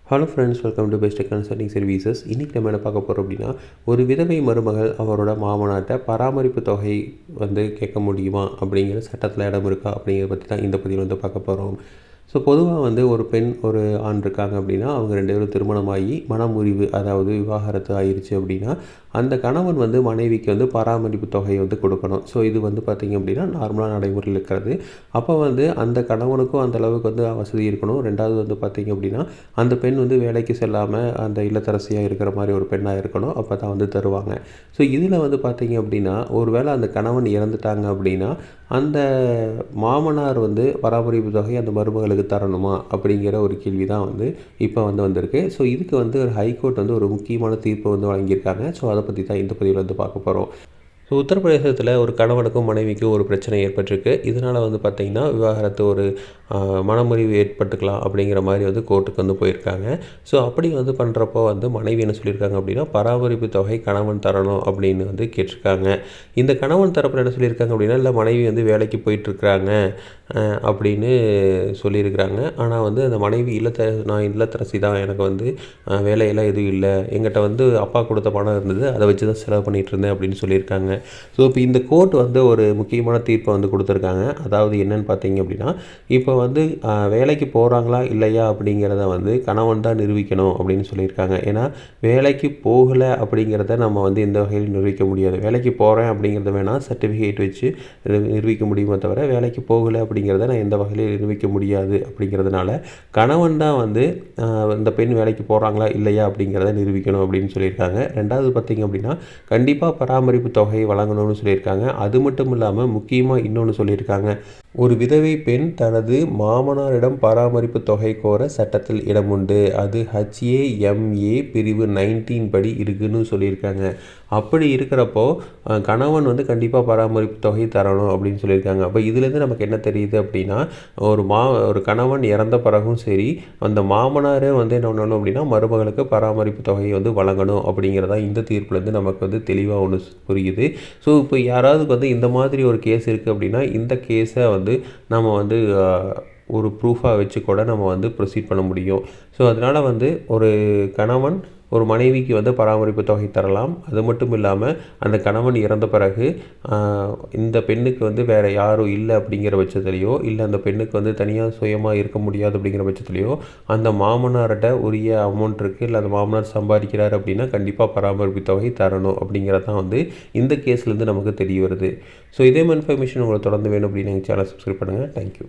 Hello friends, welcome to best consulting services. இன்றைக்கி நம்ம என்ன பார்க்க போகிறோம் அப்படின்னா, ஒரு விதவை மருமகள் அவரோட மாமனார்ட்ட பராமரிப்பு தொகை கேட்க முடியுமா அப்படிங்கிற சட்டத்தில் இடம் இருக்கா அப்படிங்கிறத பற்றி தான் இந்த பதிவில் பார்க்க போகிறோம். ஸோ பொதுவாக ஒரு பெண் ஒரு ஆண் இருக்காங்க அப்படின்னா, அவங்க 2 பேரும் திருமணமாகி மனமுறிவு, அதாவது விவாகரத்து ஆயிடுச்சு அப்படின்னா, அந்த கணவன் மனைவிக்கு பராமரிப்பு தொகை கொடுக்கணும். ஸோ இது பார்த்திங்க அப்படின்னா நார்மலாக நடைமுறையில் இருக்கிறது. அப்போ அந்த கணவனுக்கும் அந்த அளவுக்கு வசதி இருக்கணும். ரெண்டாவது பார்த்திங்க அப்படின்னா, அந்த பெண் வேலைக்கு செல்லாமல் அந்த இல்லத்தரசியாக இருக்கிற மாதிரி ஒரு பெண்ணாக இருக்கணும். அப்போ தான் தருவாங்க. ஸோ இதில் பார்த்திங்க அப்படின்னா, ஒரு வேளை அந்த கணவன் இறந்துட்டாங்க அப்படின்னா, அந்த மாமனார் பராமரிப்பு தொகை அந்த மருமகளுக்கு தரணுமா அப்படிங்கிற ஒரு கேள்வி தான் இப்போ வந்திருக்கு. ஸோ இதுக்கு ஒரு ஹைகோர்ட் ஒரு முக்கியமான தீர்ப்பு வழங்கியிருக்காங்க. ஸோ அதை பற்றி தான் இந்த பதிவில் பார்க்க போகிறோம். ஸோ உத்தரப்பிரதேசத்தில் ஒரு கணவனுக்கும் மனைவிக்கும் ஒரு பிரச்சனை ஏற்பட்டிருக்கு. இதனால் பார்த்திங்கன்னா விவாகரத்து ஒரு மனமுறிவு ஏற்பட்டுக்கலாம் அப்படிங்கிற மாதிரி கோர்ட்டுக்கு போயிருக்காங்க. ஸோ அப்படி பண்ணுறப்போ மனைவி என்ன சொல்லியிருக்காங்க அப்படின்னா, பராமரிப்பு தொகை கணவன் தரணும் அப்படின்னு கேட்டிருக்காங்க. இந்த கணவன் தரப்பில் என்ன சொல்லியிருக்காங்க அப்படின்னா, இல்லை மனைவி வேலைக்கு போயிட்டுருக்குறாங்க அப்படின்னு சொல்லியிருக்கிறாங்க. ஆனால் அந்த மனைவி நான் இல்லத்தரசி தான், எனக்கு வேலையெல்லாம் எதுவும் இல்லை, எங்கிட்ட அப்பா கொடுத்த பணம் இருந்தது, அதை வச்சு தான் செலவு பண்ணிகிட்டு இருந்தேன் அப்படின்னு சொல்லியிருக்காங்க. ஸோ இப்போ இந்த கோர்ட் ஒரு முக்கியமான தீர்ப்பை கொடுத்துருக்காங்க. அதாவது என்னென்னு பார்த்தீங்க அப்படின்னா, இப்போ வேலைக்கு போகிறாங்களா இல்லையா அப்படிங்கிறத கணவன் தான் நிரூபிக்கணும் அப்படின்னு சொல்லியிருக்காங்க. ஏன்னா வேலைக்கு போகலை அப்படிங்கிறத நம்ம இந்த வகையில் நிரூபிக்க முடியாது. வேலைக்கு போகிறேன் அப்படிங்கிறத வேணால் சர்டிஃபிகேட் வச்சு நிரூபிக்க முடியுமே தவிர, வேலைக்கு போகலை அப்படிங்கிறத நான் எந்த வகையில் நிரூபிக்க முடியாது. அப்படிங்கிறதுனால கணவன் தான் இந்த பெண் வேலைக்கு போகிறாங்களா இல்லையா அப்படிங்கிறத நிரூபிக்கணும் அப்படின்னு சொல்லியிருக்காங்க. ரெண்டாவது பார்த்திங்க அப்படின்னா, கண்டிப்பாக பராமரிப்பு தொகை வழங்கணும்னு சொல்லியிருக்காங்க. அது மட்டும் இல்லாமல் முக்கியமாக இன்னொன்று சொல்லியிருக்காங்க. ஒரு விதவை பெண் தனது மாமனாரிடம் பராமரிப்பு தொகை கோர சட்டத்தில் இடம் உண்டு. அது HAMA பிரிவு 19 படி இருக்குன்னு சொல்லியிருக்காங்க. அப்படி இருக்கிறப்போ கணவன் கண்டிப்பாக பராமரிப்பு தொகை தரணும் அப்படின்னு சொல்லியிருக்காங்க. அப்போ இதுலேருந்து நமக்கு என்ன தெரியுது அப்படின்னா, ஒரு கணவன் இறந்த பிறகும் சரி, அந்த மாமனாரே என்ன பண்ணணும் அப்படின்னா மருமகளுக்கு பராமரிப்பு தொகையை வழங்கணும் அப்படிங்கிறதா இந்த தீர்ப்புலேருந்து நமக்கு தெளிவாக ஒன்று புரியுது. ஸோ இப்போ யாராவது இந்த மாதிரி ஒரு கேஸ் இருக்குது அப்படின்னா, இந்த கேஸை நம்ம ஒரு ப்ரூஃபாக வச்சு கூட நம்ம ப்ரொசீட் பண்ண முடியும். ஸோ அதனால் ஒரு கணவன் ஒரு மனைவிக்கு பராமரிப்பு தொகை தரலாம். அது மட்டும் இல்லாமல் அந்த கணவன் இறந்த பிறகு இந்த பெண்ணுக்கு வேறு யாரும் இல்லை அப்படிங்கிற பட்சத்துலையோ, இல்லை அந்த பெண்ணுக்கு தனியாக சுயமாக இருக்க முடியாது அப்படிங்கிற பட்சத்துலையோ, அந்த மாமனார்கிட்ட உரிய அமௌண்ட் இருக்குது, இல்லை அந்த மாமனார் சம்பாதிக்கிறார் அப்படின்னா கண்டிப்பாக பராமரிப்பு தொகை தரணும் அப்படிங்கிறது தான் இந்த கேஸ்லேருந்து நமக்கு தெரிய வருது. ஸோ இதே மாதிரி இன்ஃபர்மேஷன் உங்களுக்கு தொடர்ந்து வேணும் அப்படின்னு எங்கள் சேனல் சப்ஸ்கிரைப் பண்ணுங்கள். தேங்க்யூ.